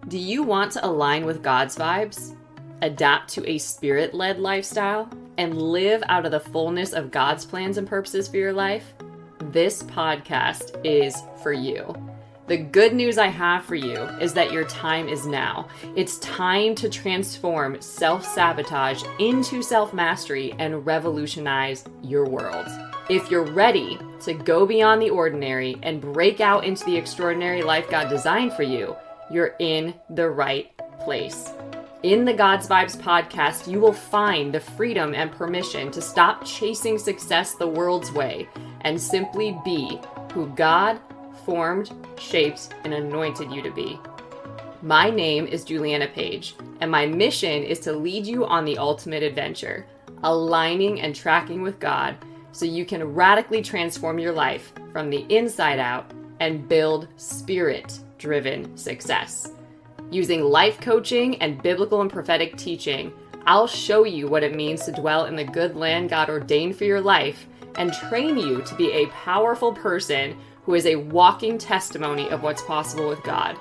Do you want to align with God's vibes, adapt to a spirit-led lifestyle, and live out of the fullness of God's plans and purposes for your life? This podcast is for you. The good news I have for you is that your time is now. It's time to transform self-sabotage into self-mastery and revolutionize your world. If you're ready to go beyond the ordinary and break out into the extraordinary life God designed for you, you're in the right place. In the God's Vibes podcast, you will find the freedom and permission to stop chasing success the world's way and simply be who God formed, shaped, and anointed you to be. My name is Juliana Page, and my mission is to lead you on the ultimate adventure, aligning and tracking with God so you can radically transform your life from the inside out and build spirit-driven success. Using life coaching and biblical and prophetic teaching, I'll show you what it means to dwell in the good land God ordained for your life and train you to be a powerful person who is a walking testimony of what's possible with God.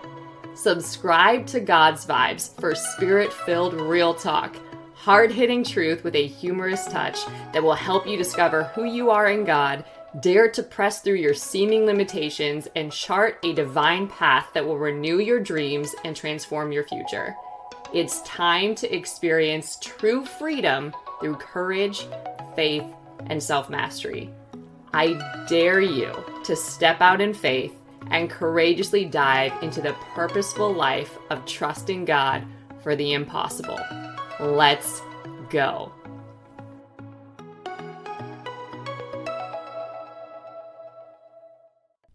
Subscribe to God's Vibes for spirit-filled real talk, hard-hitting truth with a humorous touch that will help you discover who you are in God, dare to press through your seeming limitations, and chart a divine path that will renew your dreams and transform your future. It's time to experience true freedom through courage, faith, and self-mastery. I dare you to step out in faith and courageously dive into the purposeful life of trusting God for the impossible. Let's go.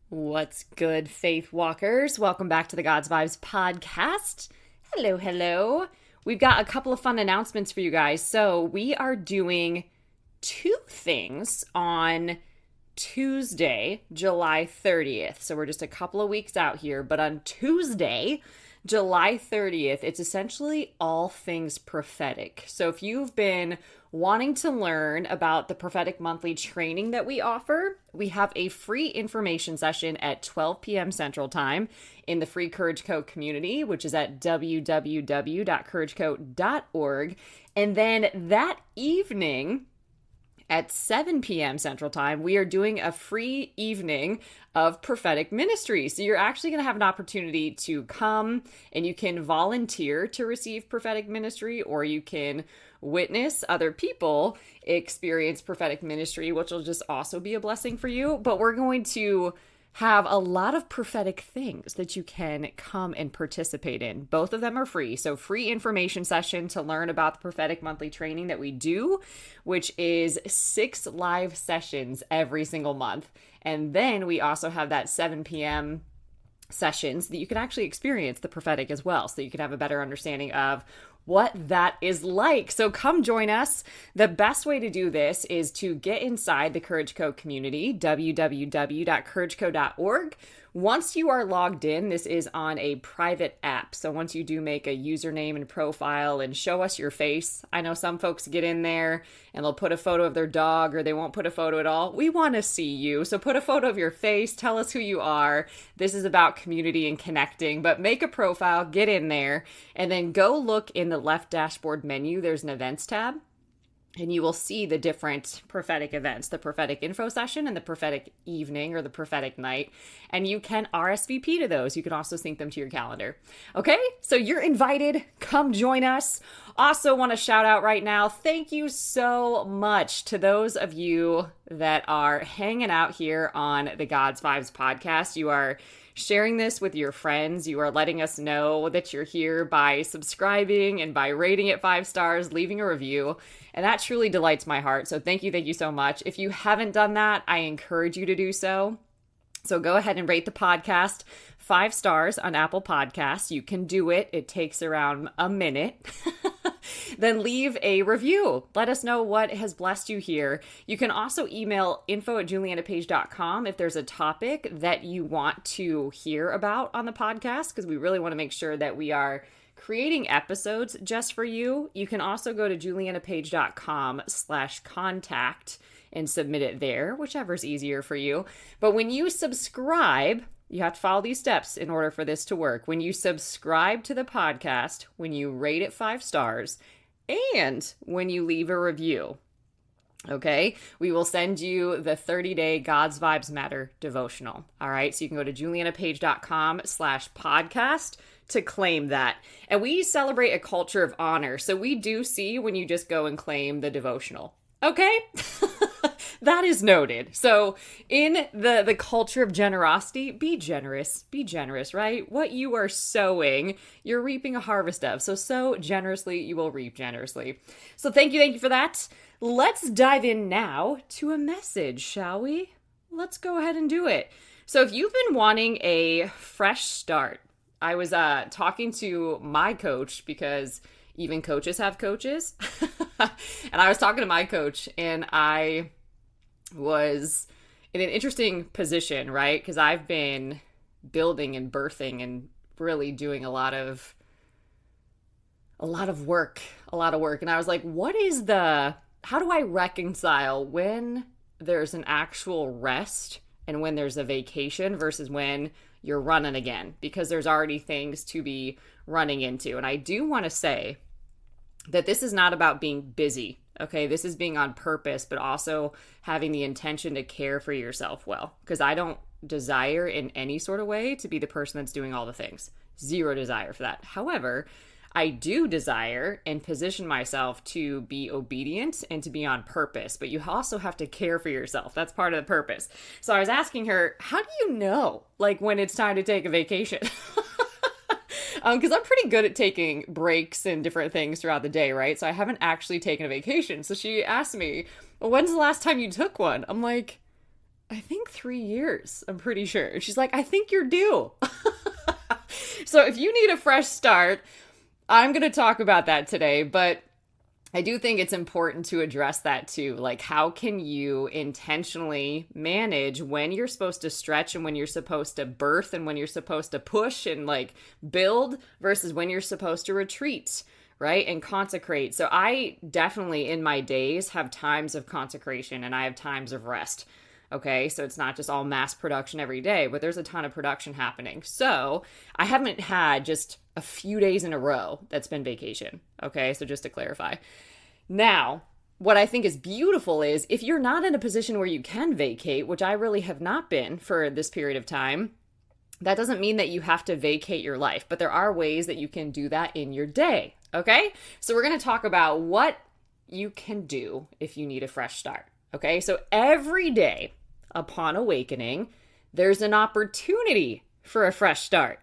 What's good, faith walkers? Welcome back to the God's Vibes podcast. Hello, hello. We've got a couple of fun announcements for you guys. So we are doing two things on Tuesday, July 30th. So we're just a couple of weeks out here, but on Tuesday, July 30th, it's essentially all things prophetic. So if you've been wanting to learn about the prophetic monthly training that we offer, we have a free information session at 12 p.m. Central Time in the Free Courage Co community, which is at www.courageco.org. And then that evening, at 7 p.m. Central Time, we are doing a free evening of prophetic ministry. So you're actually going to have an opportunity to come and you can volunteer to receive prophetic ministry, or you can witness other people experience prophetic ministry, which will just also be a blessing for you. But we're going to have a lot of prophetic things that you can come and participate in. Both of them are free. So free information session to learn about the prophetic monthly training that we do, which is 6 live sessions every single month. And then we also have that 7 p.m. sessions that you can actually experience the prophetic as well. So you can have a better understanding of what that is like. So come join us. The best way to do this is to get inside the Courage Co community, www.courageco.org. Once you are logged in, this is on a private app. So once you do make a username and profile and show us your face, I know some folks get in there and they'll put a photo of their dog, or they won't put a photo at all. We want to see you. So put a photo of your face, tell us who you are. This is about community and connecting, but make a profile, get in there, and then go look in the left dashboard menu. There's an events tab. And you will see the different prophetic events, the prophetic info session and the prophetic evening or the prophetic night. And you can RSVP to those. You can also sync them to your calendar. Okay, so you're invited. Come join us. Also want to shout out right now, thank you so much to those of you that are hanging out here on the God's Vibes podcast. You are sharing this with your friends. You are letting us know that you're here by subscribing and by rating it 5 stars, leaving a review. And that truly delights my heart. So thank you so much. If you haven't done that, I encourage you to do so. So go ahead and rate the podcast 5 stars on Apple Podcasts. You can do it. It takes around a minute. Then leave a review. Let us know what has blessed you here. You can also email info@julianapage.com if there's a topic that you want to hear about on the podcast, because we really want to make sure that we are creating episodes just for you. You can also go to julianapage.com/contact and submit it there, whichever's easier for you. But when you subscribe, You have to follow these steps in order for this to work. When you subscribe to the podcast, when you rate it 5 stars, and when you leave a review, okay, we will send you the 30-day God's Vibes Matter devotional. All right, so you can go to julianapage.com/podcast to claim that. And we celebrate a culture of honor. So we do see when you just go and claim the devotional. Okay? That is noted. So in the culture of generosity, be generous, right? What you are sowing, you're reaping a harvest of. So sow generously, you will reap generously. So thank you for that. Let's dive in now to a message, shall we? Let's go ahead and do it. So if you've been wanting a fresh start, I was talking to my coach, because even coaches have coaches. And I was talking to my coach, and I was in an interesting position, right? Because I've been building and birthing and really doing a lot of work. And I was like, how do I reconcile when there's an actual rest and when there's a vacation versus when you're running again? Because there's already things to be running into. And I do want to say that this is not about being busy. Okay, this is being on purpose, but also having the intention to care for yourself well. Because I don't desire in any sort of way to be the person that's doing all the things. Zero desire for that. However, I do desire and position myself to be obedient and to be on purpose, but you also have to care for yourself. That's part of the purpose. So I was asking her, how do you know, like, when it's time to take a vacation? Because I'm pretty good at taking breaks and different things throughout the day, right? So I haven't actually taken a vacation. So she asked me, well, when's the last time you took one? I'm like, I think 3 years, I'm pretty sure. And she's like, I think you're due. So if you need a fresh start, I'm going to talk about that today, but I do think it's important to address that too. Like, how can you intentionally manage when you're supposed to stretch and when you're supposed to birth and when you're supposed to push and like build versus when you're supposed to retreat, right? And consecrate. So I definitely in my days have times of consecration and I have times of rest. Okay, so it's not just all mass production every day, but there's a ton of production happening. So I haven't had just a few days in a row that's been vacation. Okay, so just to clarify. Now, what I think is beautiful is if you're not in a position where you can vacate, which I really have not been for this period of time, that doesn't mean that you have to vacate your life, but there are ways that you can do that in your day. Okay, so we're going to talk about what you can do if you need a fresh start. Okay, so every day, upon awakening, there's an opportunity for a fresh start.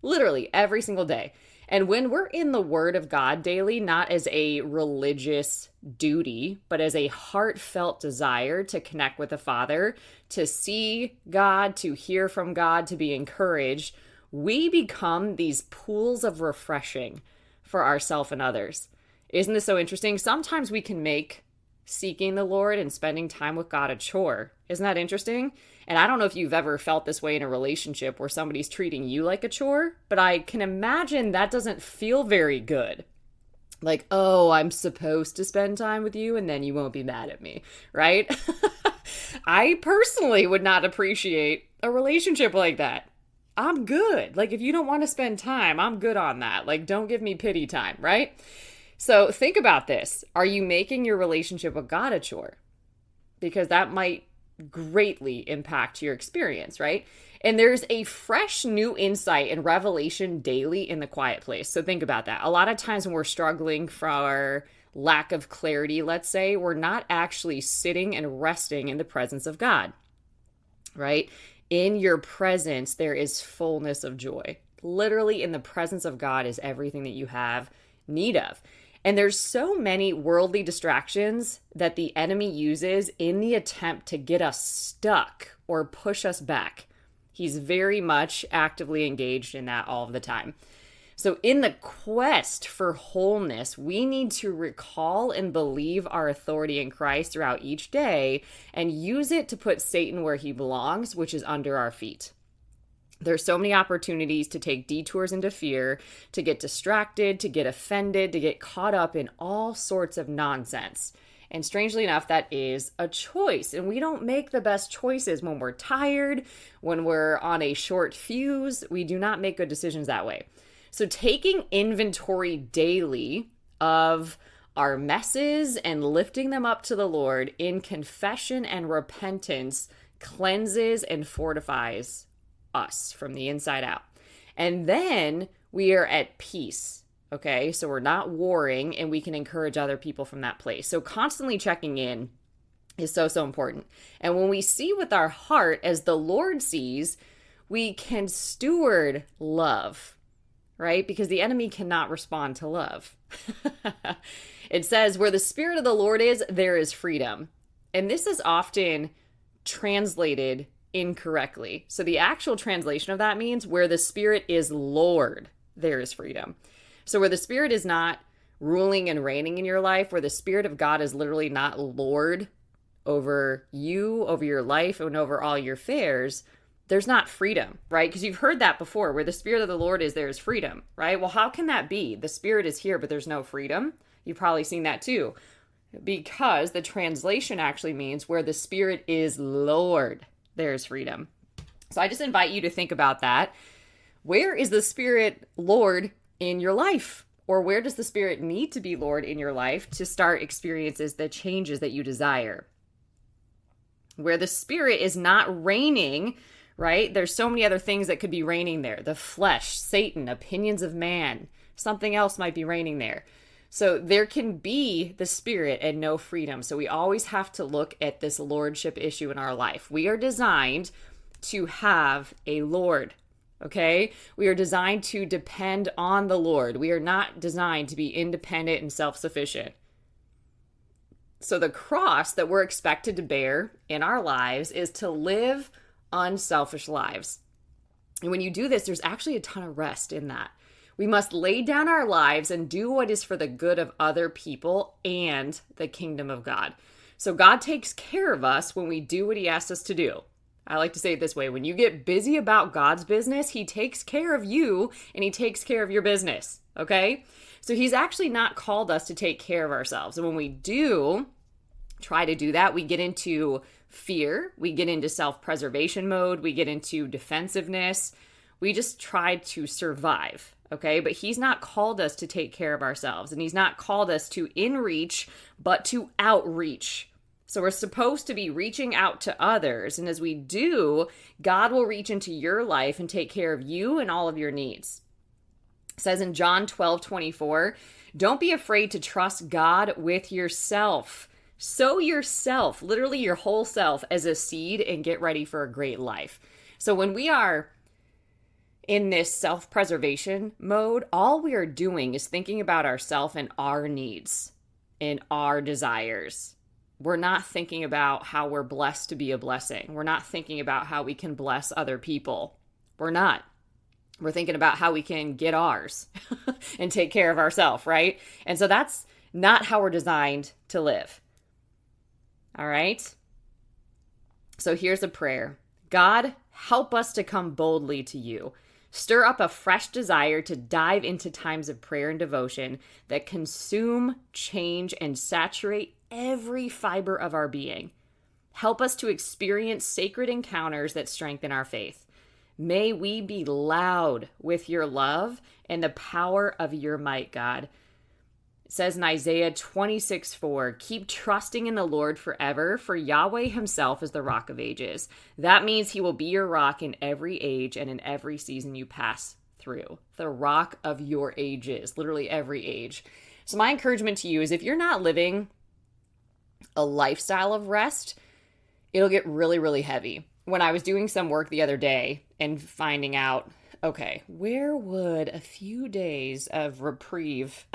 Literally every single day. And when we're in the Word of God daily, not as a religious duty, but as a heartfelt desire to connect with the Father, to see God, to hear from God, to be encouraged, we become these pools of refreshing for ourselves and others. Isn't this so interesting? Sometimes we can make seeking the Lord and spending time with God a chore. Isn't that interesting? And I don't know if you've ever felt this way in a relationship where somebody's treating you like a chore, but I can imagine that doesn't feel very good. Like, oh, I'm supposed to spend time with you and then you won't be mad at me, right? I personally would not appreciate a relationship like that. I'm good. Like, if you don't want to spend time, I'm good on that. Like, don't give me pity time, right? So think about this. Are you making your relationship with God a chore? Because that might greatly impact your experience, right? And there's a fresh new insight and revelation daily in the quiet place. So think about that. A lot of times when we're struggling for lack of clarity, let's say, we're not actually sitting and resting in the presence of God, right? In your presence, there is fullness of joy. Literally in the presence of God is everything that you have need of. And there's so many worldly distractions that the enemy uses in the attempt to get us stuck or push us back. He's very much actively engaged in that all of the time. So in the quest for wholeness, we need to recall and believe our authority in Christ throughout each day and use it to put Satan where he belongs, which is under our feet. There's so many opportunities to take detours into fear, to get distracted, to get offended, to get caught up in all sorts of nonsense. And strangely enough, that is a choice. And we don't make the best choices when we're tired, when we're on a short fuse. We do not make good decisions that way. So taking inventory daily of our messes and lifting them up to the Lord in confession and repentance cleanses and fortifies us from the inside out. And then we are at peace. Okay, so we're not warring, and we can encourage other people from that place. So constantly checking in is so important. And when we see with our heart as the Lord sees, we can steward love, right? Because the enemy cannot respond to love. It says, where the Spirit of the Lord is, there is freedom. And this is often translated incorrectly. So the actual translation of that means where the Spirit is Lord, there is freedom. So where the Spirit is not ruling and reigning in your life, where the Spirit of God is literally not Lord over you, over your life, and over all your affairs, there's not freedom, right? Because you've heard that before. Where the Spirit of the Lord is, there is freedom, right? Well, how can that be? The Spirit is here, but there's no freedom. You've probably seen that too. Because the translation actually means where the Spirit is Lord, there is freedom. So I just invite you to think about that. Where is the Spirit Lord in your life? Or where does the Spirit need to be Lord in your life to start experiences, the changes that you desire? Where the Spirit is not reigning, right? There's so many other things that could be reigning there. The flesh, Satan, opinions of man, something else might be reigning there. So there can be the Spirit and no freedom. So we always have to look at this lordship issue in our life. We are designed to have a Lord. Okay? We are designed to depend on the Lord. We are not designed to be independent and self-sufficient. So the cross that we're expected to bear in our lives is to live unselfish lives. And when you do this, there's actually a ton of rest in that. We must lay down our lives and do what is for the good of other people and the kingdom of God. So God takes care of us when we do what he asks us to do. I like to say it this way. When you get busy about God's business, he takes care of you and he takes care of your business. Okay? So he's actually not called us to take care of ourselves. And when we do try to do that, we get into fear. We get into self-preservation mode. We get into defensiveness. We just try to survive. Okay? But he's not called us to take care of ourselves. And he's not called us to in-reach, but to outreach. So we're supposed to be reaching out to others. And as we do, God will reach into your life and take care of you and all of your needs. It says in John 12:24, don't be afraid to trust God with yourself. Sow yourself, literally your whole self, as a seed and get ready for a great life. So when we are in this self-preservation mode, all we are doing is thinking about ourselves and our needs and our desires. We're not thinking about how we're blessed to be a blessing. We're not thinking about how we can bless other people. We're not. We're thinking about how we can get ours and take care of ourselves, right? And so that's not how we're designed to live. All right? So here's a prayer. God, help us to come boldly to you. Stir up a fresh desire to dive into times of prayer and devotion that consume, change, and saturate every fiber of our being. Help us to experience sacred encounters that strengthen our faith. May we be loud with your love and the power of your might, God. It says in Isaiah 26:4, keep trusting in the Lord forever, for Yahweh himself is the rock of ages. That means he will be your rock in every age and in every season you pass through. The rock of your ages, literally every age. So my encouragement to you is if you're not living a lifestyle of rest, it'll get really, really heavy. When I was doing some work the other day and finding out, okay, where would a few days of reprieve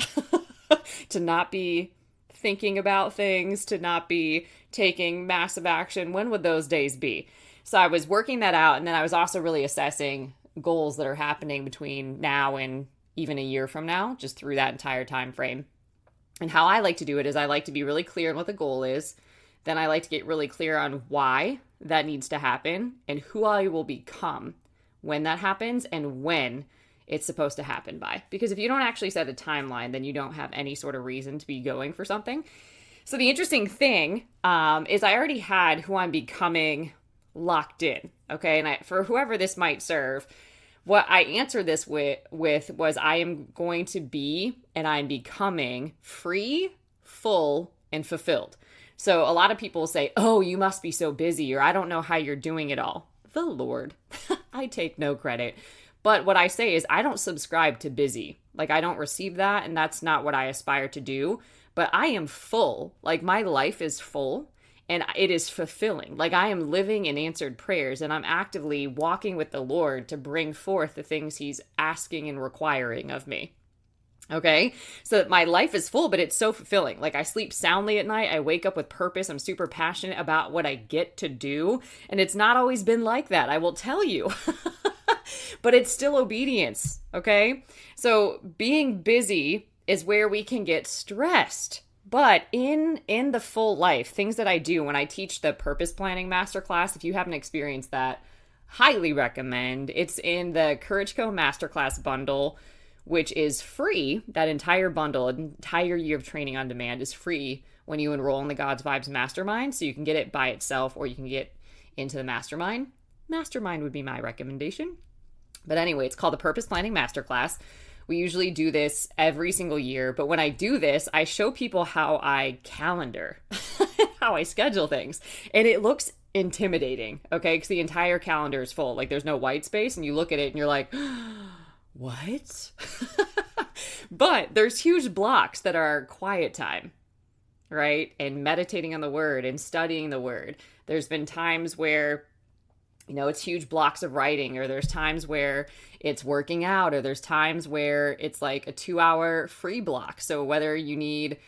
to not be thinking about things, to not be taking massive action, when would those days be? So I was working that out, and then I was also really assessing goals that are happening between now and even a year from now, just through that entire time frame. And how I like to do it is I like to be really clear on what the goal is. Then I like to get really clear on why that needs to happen and who I will become when that happens and when it's supposed to happen by. Because if you don't actually set a timeline, then you don't have any sort of reason to be going for something. So the interesting thing is I already had who I'm becoming locked in. Okay. And for whoever this might serve, what I answered this with was I am going to be and I'm becoming free, full, and fulfilled. So a lot of people say, oh, you must be so busy, or I don't know how you're doing it all. The Lord, I take no credit. But what I say is I don't subscribe to busy. Like I don't receive that, and that's not what I aspire to do. But I am full. Like my life is full and it is fulfilling. Like I am living in answered prayers and I'm actively walking with the Lord to bring forth the things he's asking and requiring of me. Okay. So my life is full, but it's so fulfilling. Like I sleep soundly at night. I wake up with purpose. I'm super passionate about what I get to do. And it's not always been like that, I will tell you. But it's still obedience. Okay. So being busy is where we can get stressed. But in the full life, things that I do when I teach the purpose planning masterclass, if you haven't experienced that, highly recommend. It's in the Courage Co Masterclass Bundle, which is free. That entire bundle, an entire year of training on demand, is free when you enroll in the God's Vibes Mastermind. So you can get it by itself or you can get into the mastermind. Mastermind would be my recommendation. But anyway, it's called the Purpose Planning Masterclass. We usually do this every single year. But when I do this, I show people how I calendar, how I schedule things. And it looks intimidating, okay? Because the entire calendar is full. Like there's no white space and you look at it and you're like, what? But there's huge blocks that are quiet time, right? And meditating on the word and studying the word. There's been times where, it's huge blocks of writing, or there's times where it's working out, or there's times where it's like a 2-hour free block. So whether you need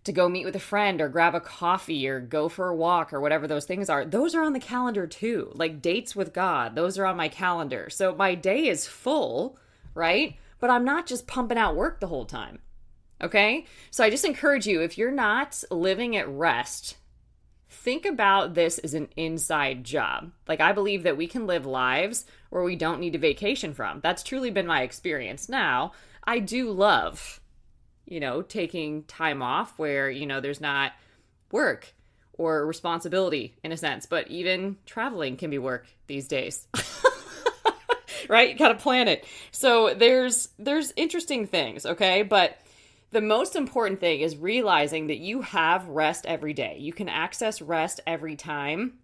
to go meet with a friend or grab a coffee or go for a walk or whatever those things are, those are on the calendar too. Like dates with God, those are on my calendar. So my day is full, right? But I'm not just pumping out work the whole time. Okay? So I just encourage you, if you're not living at rest, think about this as an inside job. Like I believe that we can live lives where we don't need a vacation from. That's truly been my experience. Now, I do love, taking time off where, there's not work or responsibility in a sense, but even traveling can be work these days. Right? You got to plan it. So there's interesting things, okay? But the most important thing is realizing that you have rest every day. You can access rest every time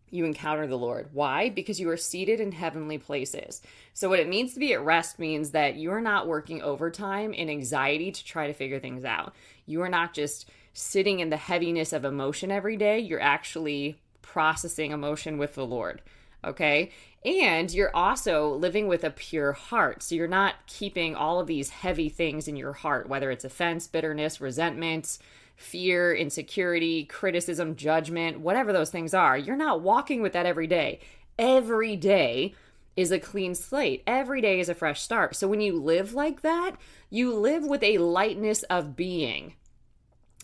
you encounter the Lord. Why? Because you are seated in heavenly places. So what it means to be at rest means that you are not working overtime in anxiety to try to figure things out. You are not just sitting in the heaviness of emotion every day. You're actually processing emotion with the Lord. Okay? And you're also living with a pure heart. So you're not keeping all of these heavy things in your heart, whether it's offense, bitterness, resentment, fear, insecurity, criticism, judgment, whatever those things are. You're not walking with that every day. Every day is a clean slate. Every day is a fresh start. So when you live like that, you live with a lightness of being.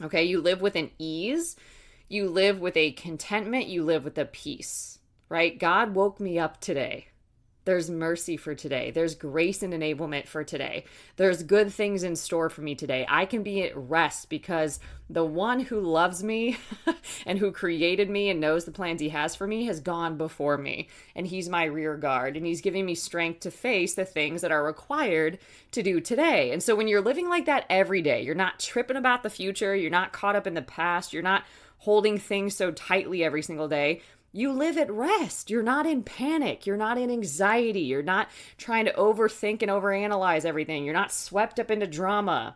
Okay? You live with an ease. You live with a contentment. You live with a peace. Right? God woke me up today. There's mercy for today. There's grace and enablement for today. There's good things in store for me today. I can be at rest because the one who loves me and who created me and knows the plans he has for me has gone before me. And he's my rear guard. And he's giving me strength to face the things that are required to do today. And so when you're living like that every day, you're not tripping about the future. You're not caught up in the past. You're not holding things so tightly every single day. You live at rest. You're not in panic. You're not in anxiety. You're not trying to overthink and overanalyze everything. You're not swept up into drama,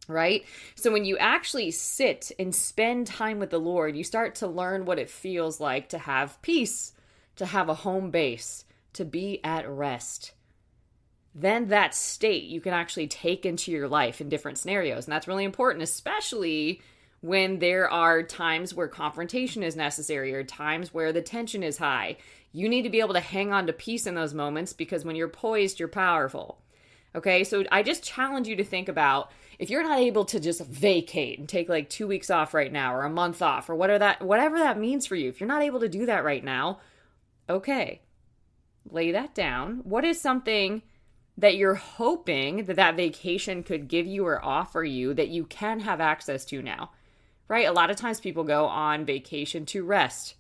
right? So when you actually sit and spend time with the Lord, you start to learn what it feels like to have peace, to have a home base, to be at rest. Then that state you can actually take into your life in different scenarios. And that's really important, especially when there are times where confrontation is necessary or times where the tension is high. You need to be able to hang on to peace in those moments because when you're poised, you're powerful. Okay, so I just challenge you to think about if you're not able to just vacate and take like 2 weeks off right now or a month off or whatever that means for you. If you're not able to do that right now, okay, lay that down. What is something that you're hoping that vacation could give you or offer you that you can have access to now? right? A lot of times people go on vacation to rest.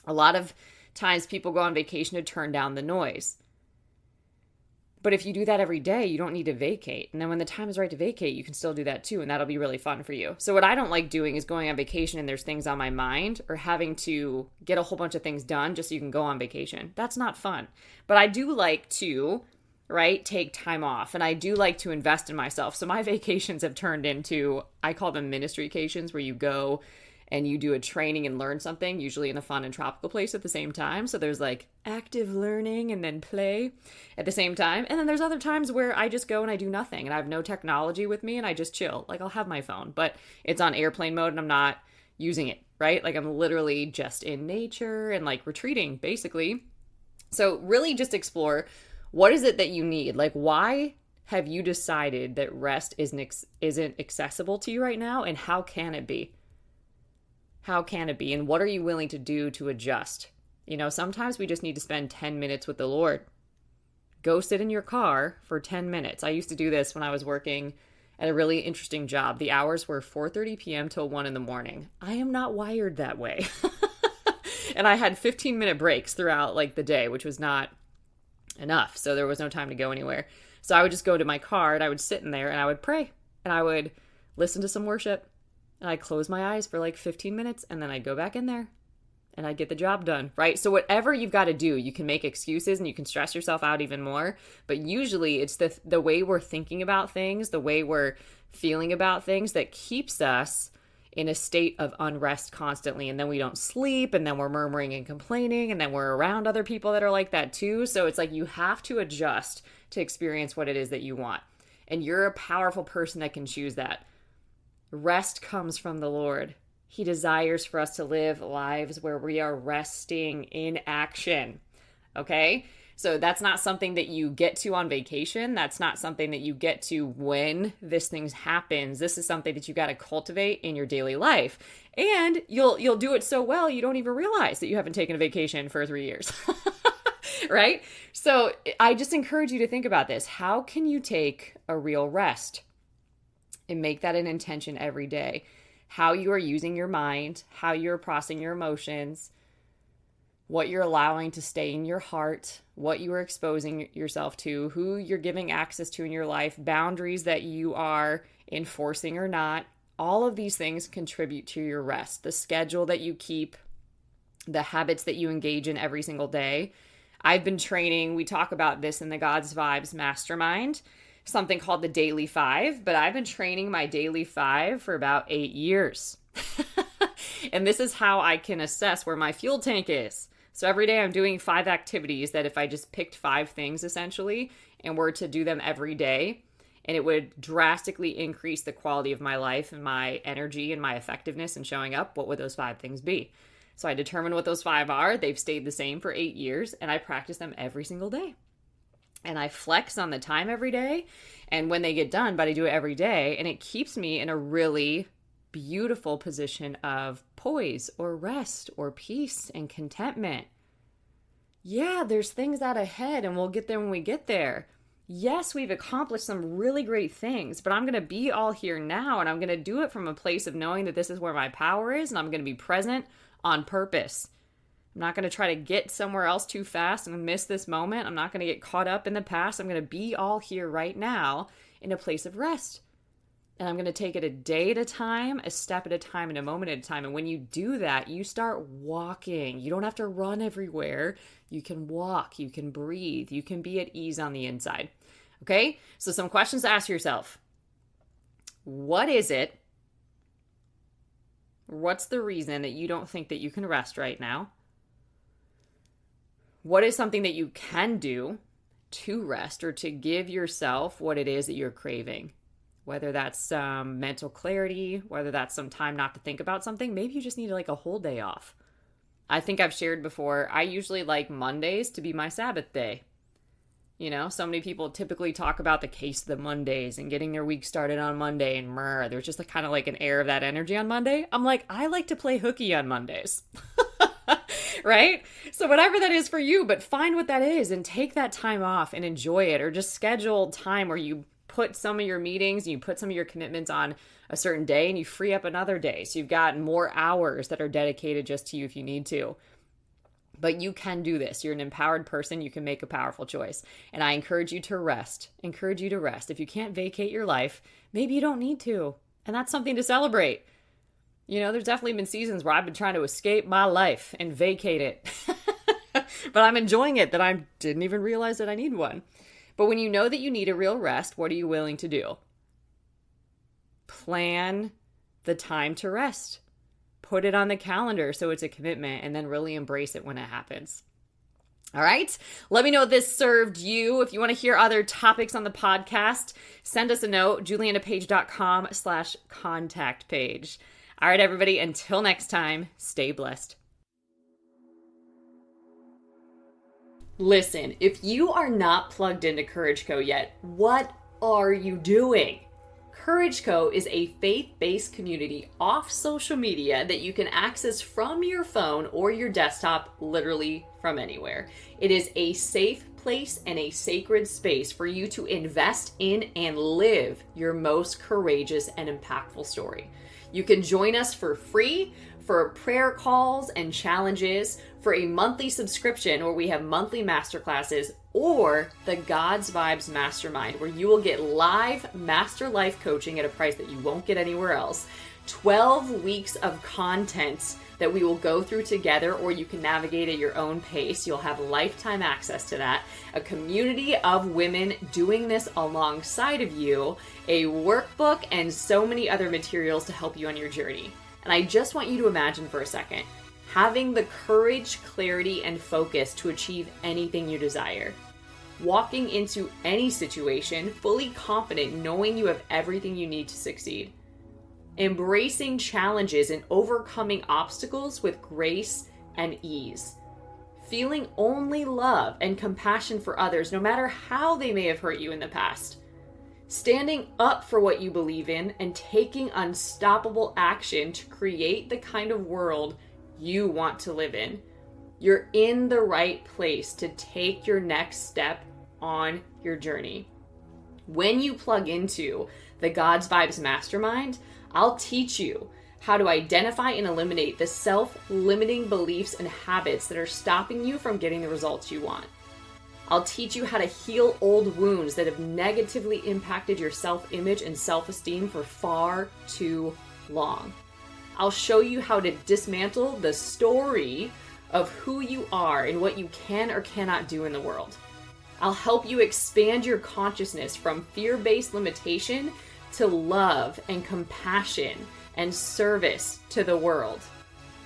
A lot of times people go on vacation to turn down the noise. But if you do that every day, you don't need to vacate. And then when the time is right to vacate, you can still do that too. And that'll be really fun for you. So what I don't like doing is going on vacation and there's things on my mind, or having to get a whole bunch of things done just so you can go on vacation. That's not fun. But I do like to, right, take time off. And I do like to invest in myself. So my vacations have turned into, I call them ministry vacations, where you go and you do a training and learn something, usually in a fun and tropical place at the same time. So there's like active learning and then play at the same time. And then there's other times where I just go and I do nothing and I have no technology with me and I just chill. Like I'll have my phone, but it's on airplane mode and I'm not using it, right? Like I'm literally just in nature and like retreating basically. So really just explore, what is it that you need? Like, why have you decided that rest isn't accessible to you right now? And how can it be? How can it be? And what are you willing to do to adjust? You know, sometimes we just need to spend 10 minutes with the Lord. Go sit in your car for 10 minutes. I used to do this when I was working at a really interesting job. The hours were 4:30 p.m. till 1 in the morning. I am not wired that way. And I had 15-minute breaks throughout like the day, which was not enough. So there was no time to go anywhere. So I would just go to my car and I would sit in there and I would pray and I would listen to some worship. And I'd close my eyes for like 15 minutes and then I'd go back in there and I'd get the job done, right? So whatever you've got to do, you can make excuses and you can stress yourself out even more. But usually it's the way we're thinking about things, the way we're feeling about things that keeps us in a state of unrest constantly. And then we don't sleep and then we're murmuring and complaining and then we're around other people that are like that too. So it's like you have to adjust to experience what it is that you want. And you're a powerful person that can choose that. Rest comes from the Lord. He desires for us to live lives where we are resting in action. Okay? So that's not something that you get to on vacation. That's not something that you get to when this thing happens. This is something that you got to cultivate in your daily life. And you'll do it so well, you don't even realize that you haven't taken a vacation for 3 years. Right? So I just encourage you to think about this. How can you take a real rest? And make that an intention every day. How you are using your mind, how you're processing your emotions, what you're allowing to stay in your heart, what you are exposing yourself to, who you're giving access to in your life, boundaries that you are enforcing or not. All of these things contribute to your rest. The schedule that you keep, the habits that you engage in every single day. I've been training, we talk about this in the God's Vibes Mastermind, something called the Daily 5, but I've been training my Daily 5 for about 8 years. And this is how I can assess where my fuel tank is. So every day I'm doing 5 activities that if I just picked 5 things essentially and were to do them every day, and it would drastically increase the quality of my life and my energy and my effectiveness in showing up, what would those 5 things be? So I determined what those 5 are. They've stayed the same for 8 years and I practice them every single day. And I flex on the time every day and when they get done, but I do it every day. And it keeps me in a really beautiful position of poise or rest or peace and contentment. Yeah, there's things out ahead and we'll get there when we get there. Yes, we've accomplished some really great things, but I'm going to be all here now and I'm going to do it from a place of knowing that this is where my power is and I'm going to be present on purpose. I'm not going to try to get somewhere else too fast and miss this moment. I'm not going to get caught up in the past. I'm going to be all here right now in a place of rest. And I'm going to take it a day at a time, a step at a time, and a moment at a time. And when you do that, you start walking. You don't have to run everywhere. You can walk. You can breathe. You can be at ease on the inside. Okay? So some questions to ask yourself. What is it? What's the reason that you don't think that you can rest right now? What is something that you can do to rest or to give yourself what it is that you're craving? Whether that's some mental clarity, whether that's some time not to think about something, maybe you just need like a whole day off. I think I've shared before, I usually like Mondays to be my Sabbath day. You know, so many people typically talk about the case of the Mondays and getting their week started on Monday and there's just kind of like an air of that energy on Monday. I'm like, I like to play hooky on Mondays. Right? So whatever that is for you, but find what that is and take that time off and enjoy it, or just schedule time where you put some of your meetings, you put some of your commitments on a certain day and you free up another day. So you've got more hours that are dedicated just to you if you need to. But you can do this. You're an empowered person. You can make a powerful choice. And I encourage you to rest. If you can't vacate your life, maybe you don't need to. And that's something to celebrate. There's definitely been seasons where I've been trying to escape my life and vacate it. But I'm enjoying it that I didn't even realize that I need one. But when you know that you need a real rest, what are you willing to do? Plan the time to rest. Put it on the calendar so it's a commitment, and then really embrace it when it happens. All right. Let me know if this served you. If you want to hear other topics on the podcast, send us a note, julianapage.com/contact page. All right, everybody. Until next time, stay blessed. Listen, if you are not plugged into Courage Co yet, what are you doing? Courage Co is a faith-based community off social media that you can access from your phone or your desktop, literally from anywhere. It is a safe place and a sacred space for you to invest in and live your most courageous and impactful story. You can join us for free for prayer calls and challenges, for a monthly subscription where we have monthly masterclasses, or the God's Vibes Mastermind, where you will get live master life coaching at a price that you won't get anywhere else. 12 weeks of content that we will go through together, or you can navigate at your own pace. You'll have lifetime access to that. A community of women doing this alongside of you, a workbook, and so many other materials to help you on your journey. And I just want you to imagine for a second, having the courage, clarity, and focus to achieve anything you desire. Walking into any situation fully confident, knowing you have everything you need to succeed. Embracing challenges and overcoming obstacles with grace and ease. Feeling only love and compassion for others, no matter how they may have hurt you in the past. Standing up for what you believe in and taking unstoppable action to create the kind of world you want to live in. You're in the right place to take your next step on your journey. When you plug into the God's Vibes Mastermind, I'll teach you how to identify and eliminate the self-limiting beliefs and habits that are stopping you from getting the results you want. I'll teach you how to heal old wounds that have negatively impacted your self-image and self-esteem for far too long. I'll show you how to dismantle the story of who you are and what you can or cannot do in the world. I'll help you expand your consciousness from fear-based limitation to love and compassion and service to the world.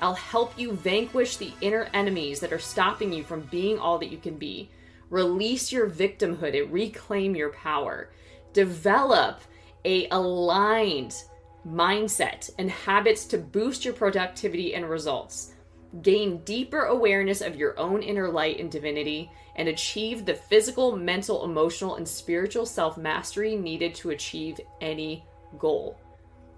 I'll help you vanquish the inner enemies that are stopping you from being all that you can be. Release your victimhood and reclaim your power. Develop a aligned mindset and habits to boost your productivity and results. Gain deeper awareness of your own inner light and divinity, and achieve the physical, mental, emotional, and spiritual self-mastery needed to achieve any goal.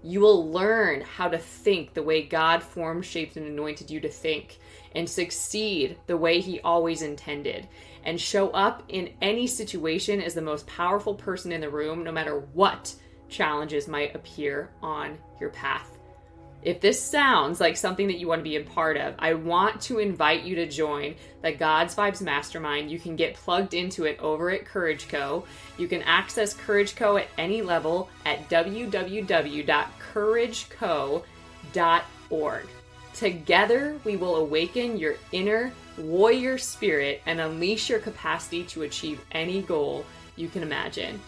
You will learn how to think the way God formed, shaped, and anointed you to think, and succeed the way He always intended, and show up in any situation as the most powerful person in the room, no matter what challenges might appear on your path. If this sounds like something that you want to be a part of, I want to invite you to join the God's Vibes Mastermind. You can get plugged into it over at Courage Co. You can access Courage Co at any level at www.courageco.org. Together, we will awaken your inner warrior spirit and unleash your capacity to achieve any goal you can imagine.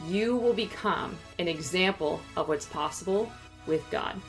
You will become an example of what's possible with God.